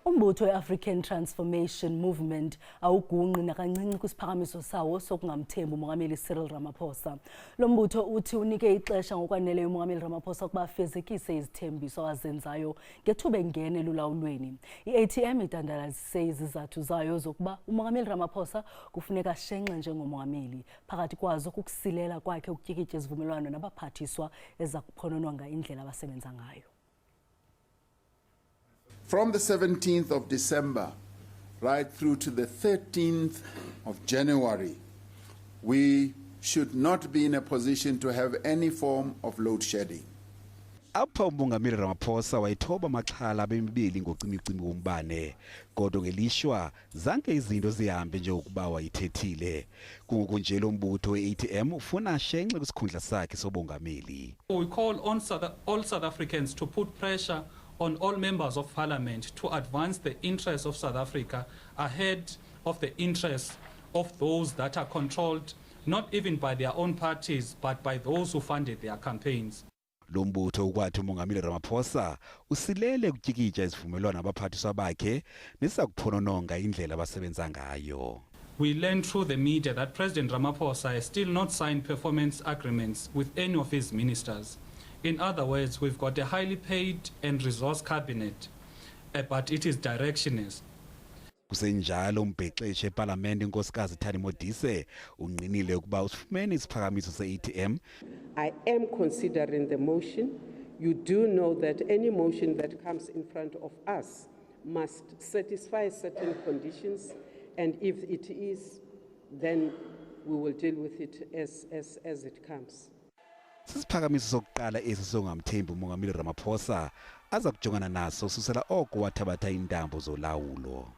Umbutho iAfrican Transformation Movement awugungqi nakancinci kwisiphakamiso sawo sokungamthembi uMongameli Cyril Ramaphosa. Lombutho uthi unike ixesha ngokwaneleyo uMongameli Ramaphosa ukuba afezekise izithembiso awazenzayo ngethuba engena elulawulweni. I-ATM idandalazise izizathu zayo zokuba uMongameli Ramaphosa kufuneka ashenxe njengomongameli. Phakathi kwazo kukusilela kwakhe ukutyikitya izivumelwano nabaphathiswa eza kuphonononga indlela abasebenza ngayo. From the 17th of December right through to the 13th of January, we should not be in a position to have any form of load shedding. Apha uMongameli Ramaphosa wayithoba maxhala bemibili ngocimicimi wombane kodwa ngelishwa zanke izinto zihambe njengokuba wayithethile. Kungoku nje Lombutho i-ATM ufuna ashenxe kwisikhundla sakhe sobongameli. We call on all South Africans to put pressure on all members of parliament to advance the interests of South Africa ahead of the interests of those that are controlled not even by their own parties but by those who funded their campaigns. Lombutho ukwathi uMongameli Ramaphosa usilele ukutyikitya izivumelwano nabaphathiswa bakhe nesakuphonononga indlela abasebenza ngayo. We learned through the media that President Ramaphosa has still not signed performance agreements with any of his ministers. In other words, we've got a highly paid and resourced cabinet, but it is directionless. Kusenjalo umbhexeshe eParliament inkosikazi Modise unqinile ukuba usifumene isiphakamiso se-ATM. I am considering the motion. You do know that any motion that comes in front of us must satisfy certain conditions, and if it is, then we will deal with it as it comes. Sisiphakamiso sokuqala esi sokungamthembi uMongameli Ramaphosa aza kujongana naso susela oko wathabatha intambo zolawulo.